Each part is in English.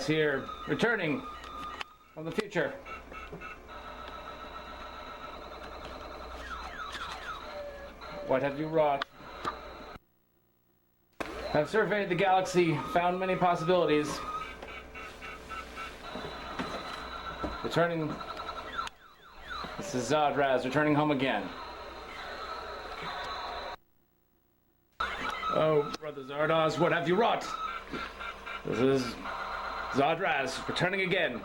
Zodraz here, returning from the future. What have you wrought? I've surveyed the galaxy, found many possibilities. Returning... This is Zodraz, returning home again. Oh, Brother Zardoz, what have you wrought? This is Zodraz, returning again.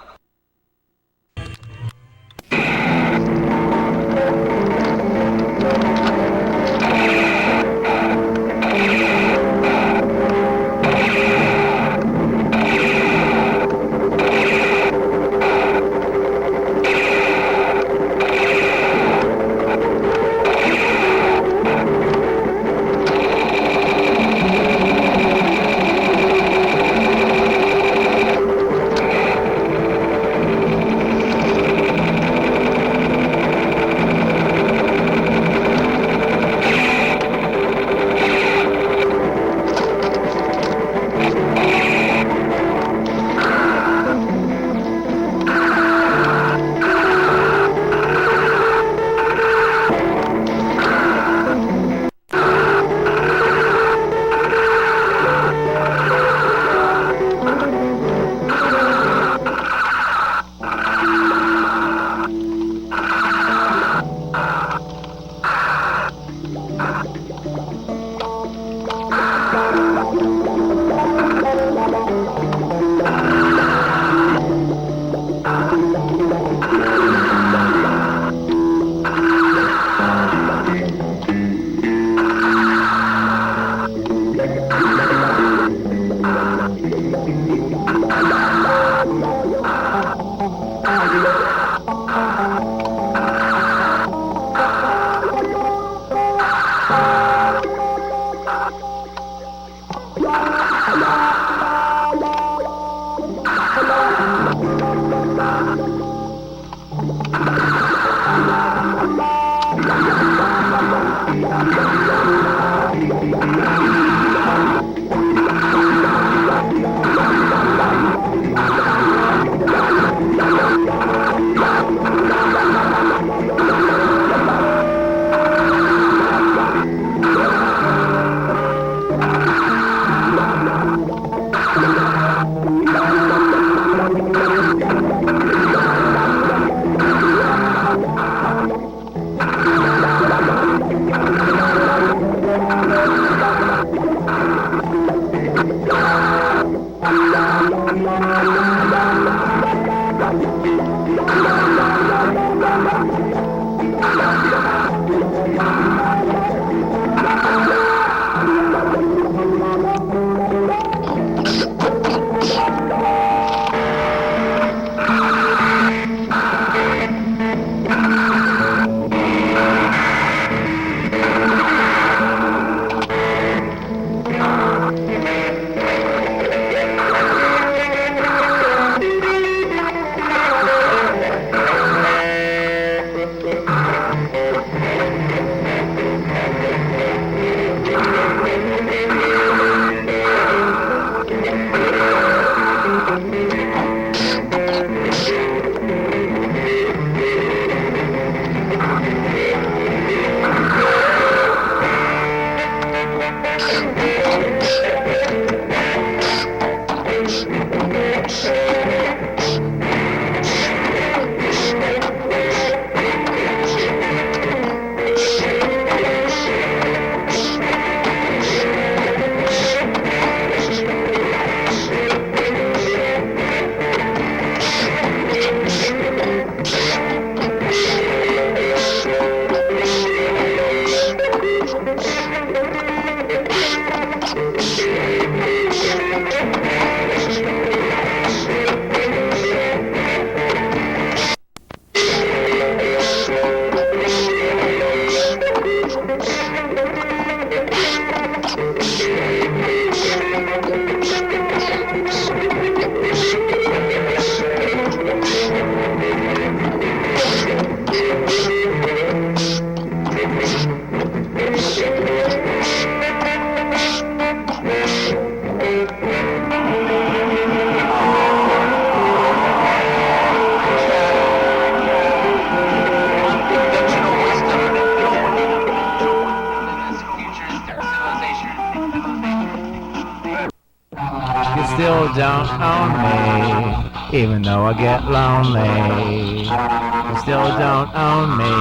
You still don't own me, even though I get lonely. You still don't own me,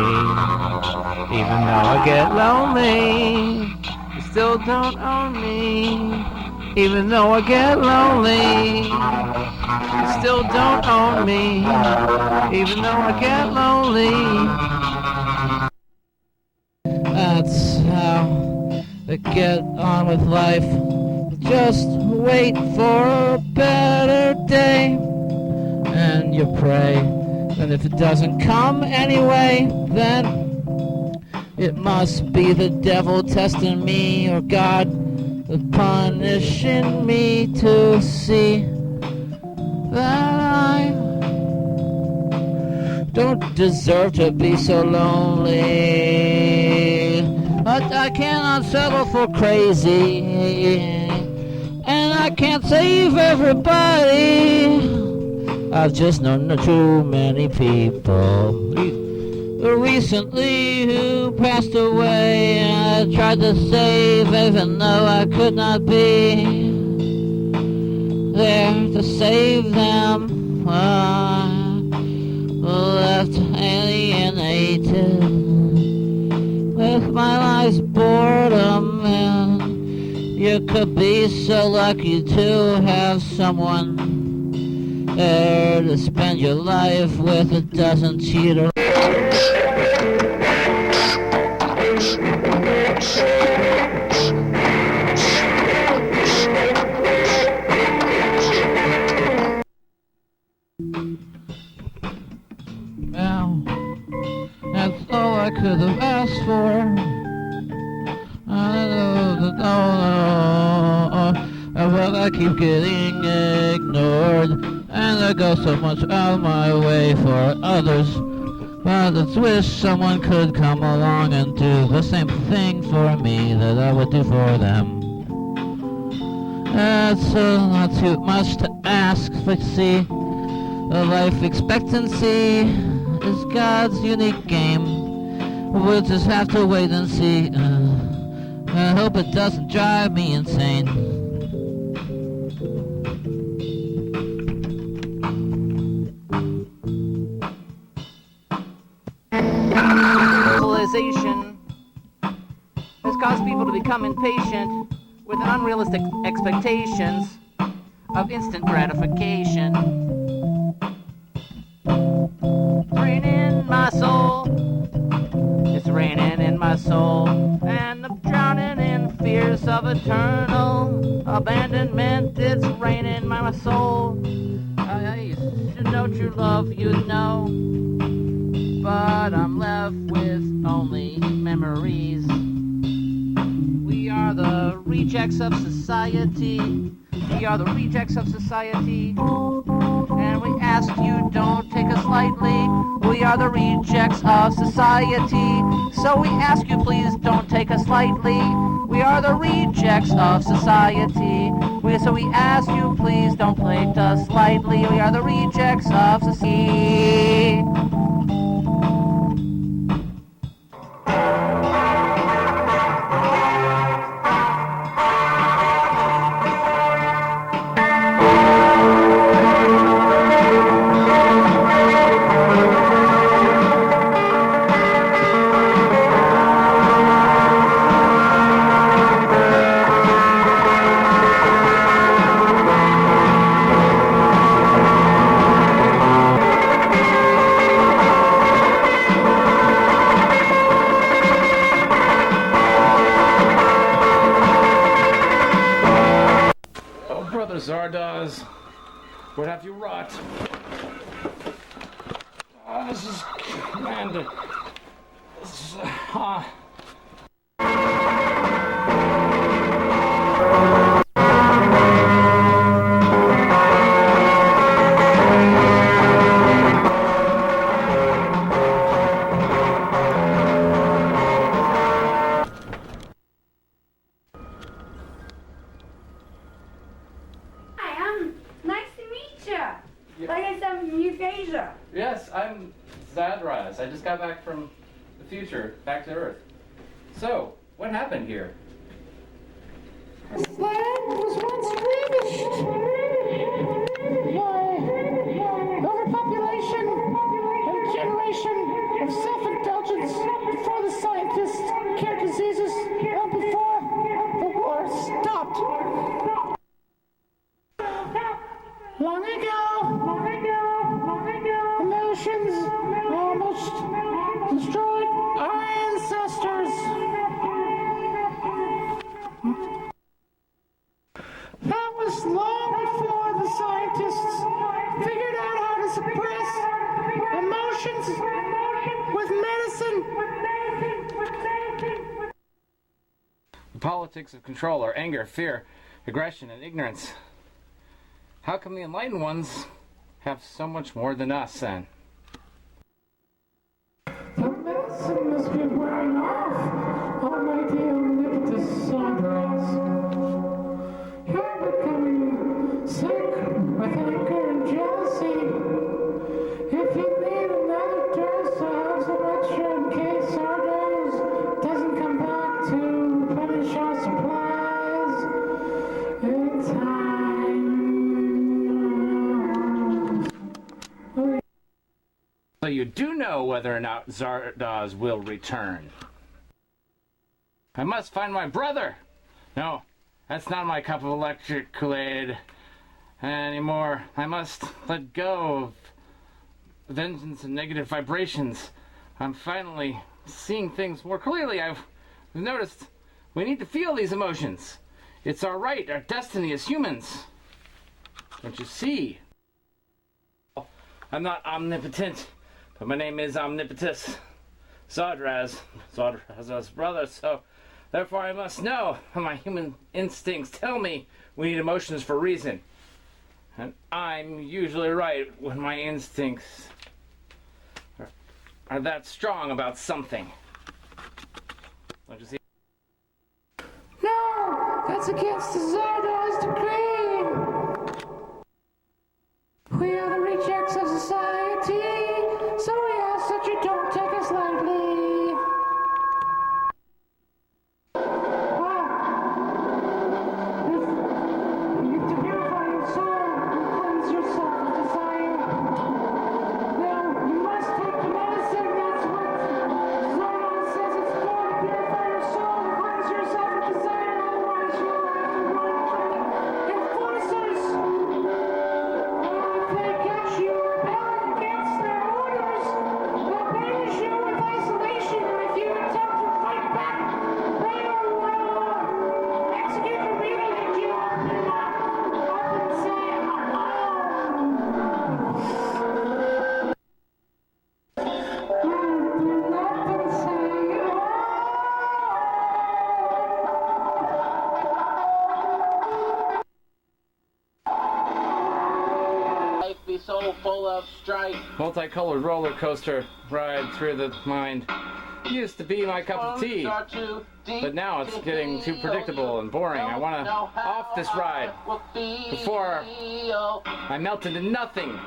even though I get lonely. You still don't own me, even though I get lonely. You still don't own me, even though I get lonely. That's how they get on with life. Just wait for a better day, and you pray. And if it doesn't come anyway, then it must be the devil testing me, or God punishing me to see that I don't deserve to be so lonely. But I cannot settle for crazy, and I can't save everybody. I've just known too many people recently who passed away, and I tried to save even though I could not be there to save them. Left alienated with my life's boredom, and you could be so lucky to have someone there to spend your life with a dozen cheaters. Well, that's all I could have asked for. But I keep getting ignored, and I go so much out of my way for others. But I wish someone could come along and do the same thing for me that I would do for them. That's not too much to ask, but see, the life expectancy is God's unique game. We'll just have to wait and see. I hope it doesn't drive me insane. Civilization has caused people to become impatient with unrealistic expectations of instant gratification. It's raining in my soul. It's raining in my soul, and I'm drowning in fears of eternal abandonment. It's raining in my soul. I should know true love, you know, but I'm left with only memories. We are the rejects of society. We are the rejects of society. And we ask you, don't take us lightly. We are the rejects of society. So we ask you, please don't take us lightly. We are the rejects of society. So we ask you, please don't take us lightly. We are the rejects of society. Zardoz, what have you wrought? This is commander. This is, Like I said, from Euphrasia. Yes, I'm Zodraz. I just got back from the future, back to Earth. So, what happened here? The planet was once finished. Long ago, emotions almost destroyed our ancestors. That was long before the scientists figured out how to suppress emotions with medicine. The politics of control are anger, fear, aggression, and ignorance. How come the enlightened ones have so much more than us, then? The medicine must be wearing off, almighty omnipotent Zardoz. You're becoming sick with anger and jealousy. If you need another dose, I'll have some extra in case Zardoz doesn't come back to replenish our supplies in time. So you do know whether or not Zardoz will return. I must find my brother! No, that's not my cup of electric Kool-Aid anymore. I must let go of vengeance and negative vibrations. I'm finally seeing things more clearly. I've noticed we need to feel these emotions. It's our right, our destiny as humans. Don't you see? I'm not omnipotent, but my name is Omnipotus. Zodraz. Zodraz's brother, so therefore I must know. My human instincts tell me we need emotions for reason. And I'm usually right when my instincts are that strong about something. Don't you see? No, that's against the Zardoz decree. We are the rejects of society, so we ask that you don't take us lightly. Wow. You have to purify your soul and cleanse yourself of desire. Now, you must take the medicine. That's what Zardoz says it's for, to purify your soul and cleanse yourself of desire. Otherwise, you'll have to run from the enforcers. They catch you rebelling against their orders. They'll punish you with isolation, and if you attempt to fight back, they'll execute or mutilate you up and say, Life be so full of strife. Multicolored roller coaster ride through the mind used to be my cup of tea, but now it's getting too predictable and boring. I want to off this ride before I melt into nothing.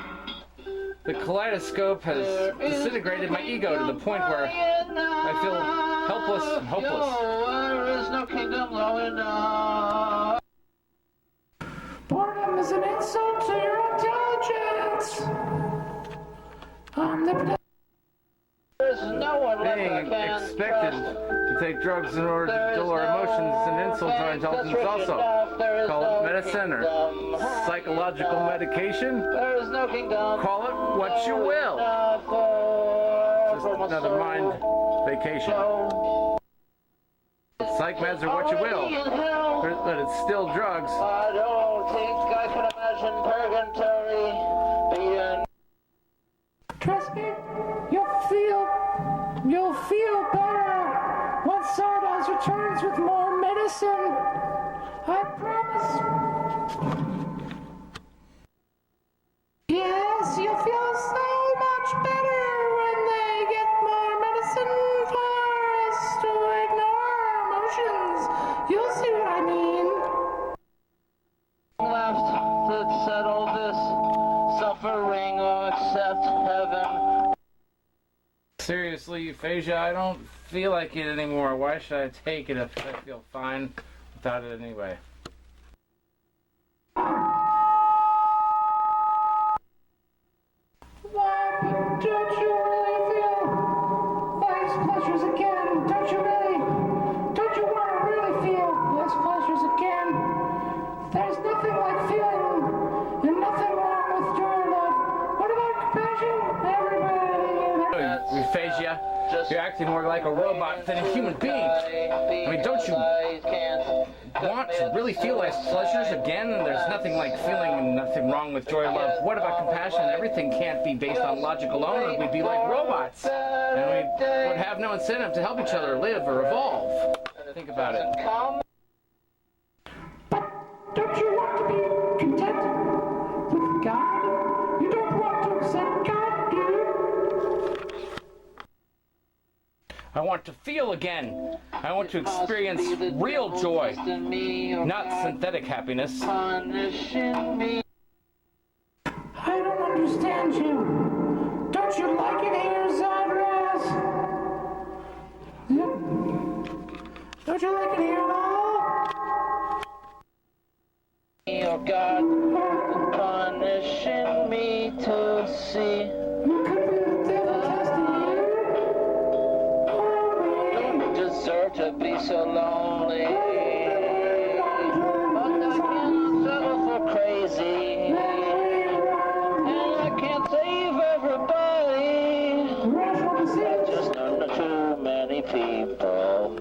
The kaleidoscope has disintegrated my ego to the point where I feel helpless and hopeless. There is no kingdom low enough. boredom is an insult to your intelligence. Omnipotent. There is no one left I Being can expected trust. to take drugs in order There to is dull our emotions is an no insult to our bank that's intelligence rich also. enough. There is Call no it medicine or kingdom psychological enough. medication. There is no kingdom. Call it what you will. enough for Just my another soul. mind vacation. Psych meds are what you will, Already in hell. but it's still drugs. I don't think I can imagine purgatory being. Trust me, you'll feel better once Zardoz returns with more medicine. I promise. Yes, you'll feel so much better when they get more medicine for us to ignore our emotions. You'll see what I mean. Left to settle this suffering or accept heaven. Seriously, Euphrasia, I don't feel like it anymore. Why should I take it if I feel fine without it anyway? Why, but don't you really feel life's pleasures again? Don't you really? Don't you want to really feel life's pleasures again? There's nothing like feeling, and nothing like aphasia. You're acting more like a robot than a human being. I mean, don't you want to really feel life's pleasures again? There's nothing like feeling, nothing wrong with joy, love. What about compassion? Everything can't be based on logic alone, or we'd be like robots. And we would have no incentive to help each other live or evolve. Think about it. But don't you want to be content with God? You don't want to accept God, do you? I want to feel again. I want to experience real joy, not synthetic happiness. I don't understand you. Don't you like it here, Zodraz? Don't you like it here at all? Your God punishing me to see. You could be the devil testing you. Don't deserve to be so lonely. But I cannot settle for crazy. And I can't save everybody. I just know too many people.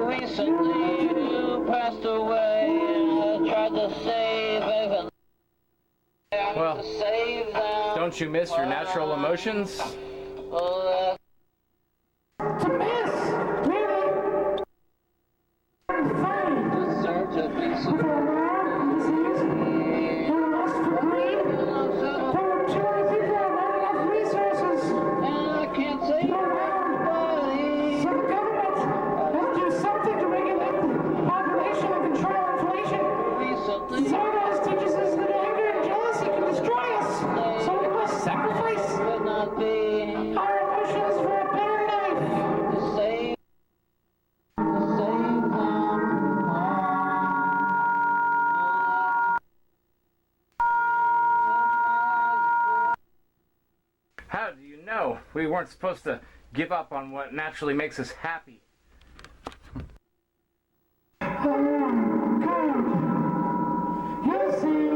Recently you passed away. And I tried to save even. Well, To save them. don't you miss your natural emotions? Oh, To miss? Really? Fine. deserve to be so For a war, disease, and lust for greed. There are too many people and not enough resources. and I can't save everybody. So the government has to do something to regulate the population and control inflation. Recently, Zardoz teaches us that anger and jealousy can destroy us. So we must sacrifice could not be our emotions for a better life. to save them How do you know? We weren't supposed to give up on what naturally makes us happy. You see,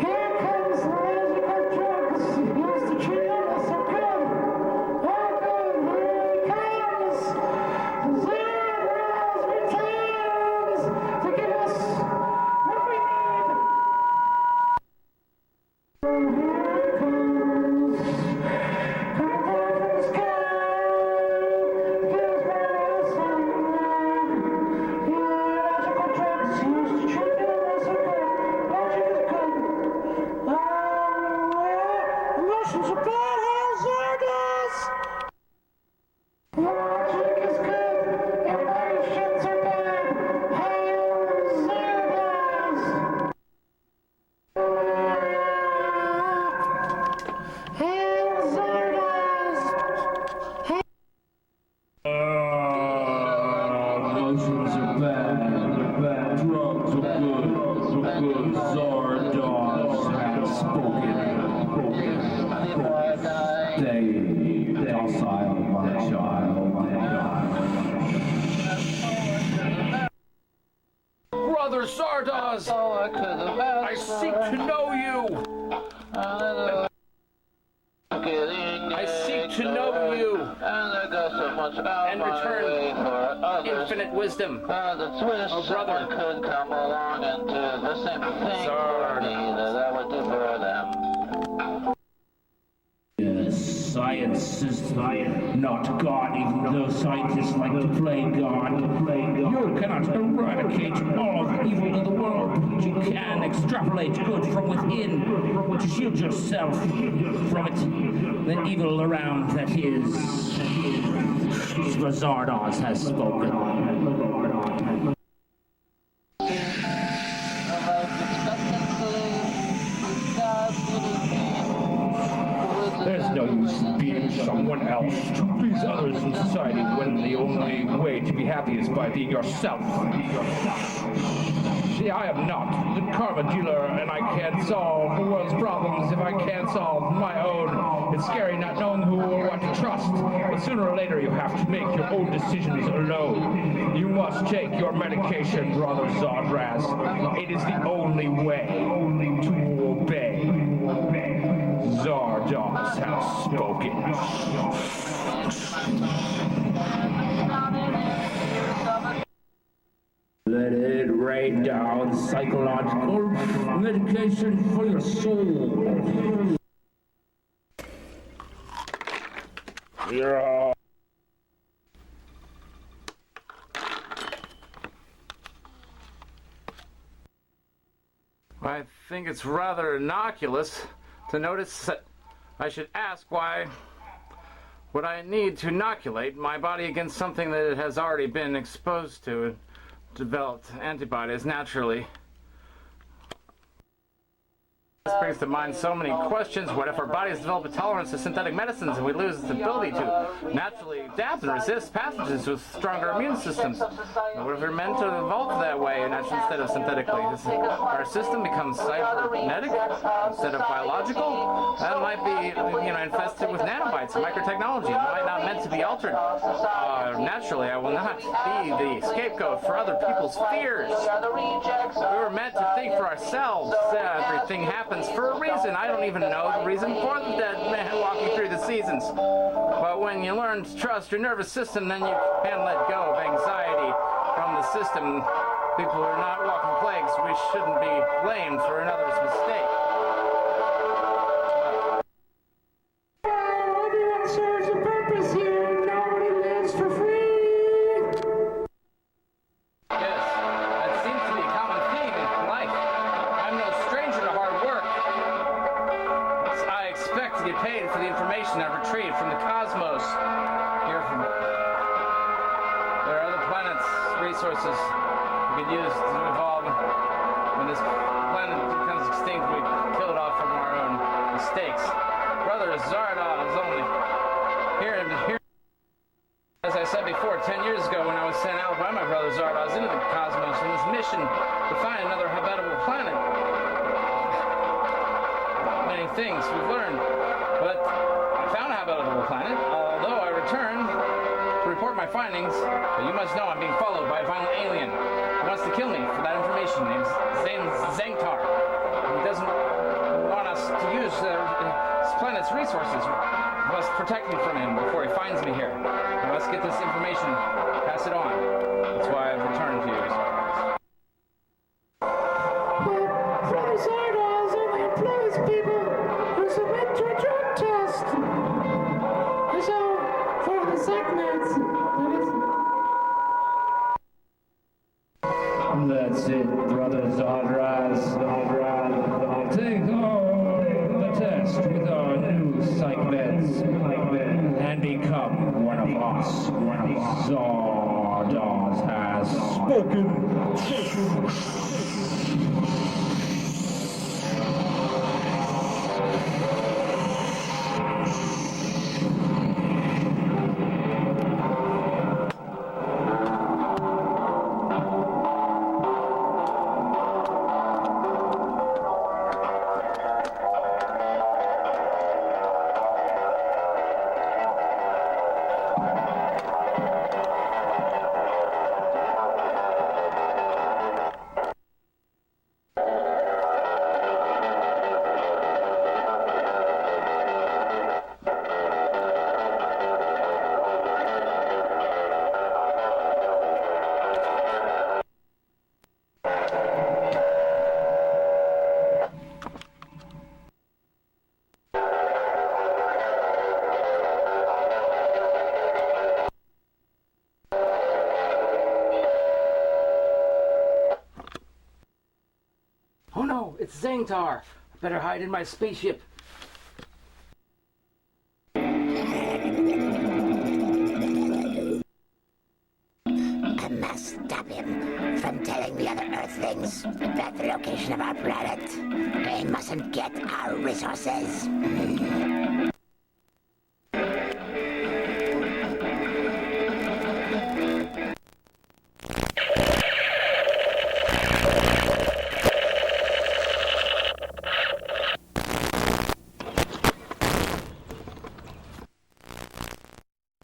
here comes the magical drugs used to treat illness so good. Oh good, here he comes. Zardoz returns to give us what we need. So here it comes. Coming down from the sky. Feels better sunlight. Magical drugs used to treat illness so good. Magic is good. Emotions are bad. Hail Zardoz! Magic is good. Emotions are bad. Hail Zardoz! Hail Zardoz! Emotions are bad. Drugs are good. Zardoz has spoken. Stay docile, my child. Brother Zardoz! all I could have I asked seek to know you! I seek to know you And I got so much out and my return way for others. infinite wisdom. That's wish Oh, brother. someone could come along and do the same thing for Zard. me that I would do for them. Yes, science is not God, even though scientists like to play God. You cannot eradicate all of the evil in the world, but you can extrapolate good from within to shield yourself from it. The evil around that is. Zardoz has spoken. There's no use in being someone else to please others in society when the only way to be happy is by being yourself. See, I am not the karma dealer, and I can't solve the world's problems if I can't solve my own. It's scary not knowing who or what to trust, but sooner or later you have to make your own decisions alone. You must take your medication, Brother Zodraz. It is the only way to obey. Zardoz has spoken. Let it rain down psychological medication for your soul. Yeah. I think it's rather innocuous to notice that I should ask why would I need to inoculate my body against something that it has already been exposed to and developed antibodies naturally. This brings to mind so many questions. What if our bodies develop a tolerance to synthetic medicines and we lose the ability to naturally adapt and resist pathogens with stronger immune systems? And what if we're meant to evolve that way and instead of synthetically? Our system becomes cybernetic instead of biological? That might be, infested with nanobites and microtechnology. It might not meant to be altered. Naturally, I will not be the scapegoat for other people's fears. We were meant to think for ourselves. Everything happens for a reason. I don't even know the reason for the dead man walking through the seasons. But when you learn to trust your nervous system, then you can let go of anxiety from the system. People who are not walking plagues, we shouldn't be blamed for another's mistake. Everyone serves a purpose here. Nobody lives for free. Yes, that seems to be a common theme in life. I'm no stranger to hard work. I expect to get paid for the information I retrieve from the cosmos. There are other planets' resources we could use to evolve. When this planet becomes extinct, we kill it off from our own mistakes. Brother Zardoz only. Here. As I said before, 10 years ago when I was sent out by my brother Zardoz into the cosmos on this mission to find another habitable planet. Many things we've learned, but I found a habitable planet, although I returned to report my findings. But you must know I'm being followed by a violent alien who wants to kill me for that information named Zengtar. He doesn't want us to use this planet's resources. I must protect me from him before he finds me here. I must get this information, pass it on. That's why I've returned to you, Zardoz. Brother Zardoz only employs people who submit to a drug test. So, for the segments, That's it, brother Zodraz. Take on the test with our new psych meds and become one of us. Zardoz has spoken. Oh no, it's Zengtar. I better hide in my spaceship. I must stop him from telling the other Earthlings about the location of our planet. They mustn't get our resources.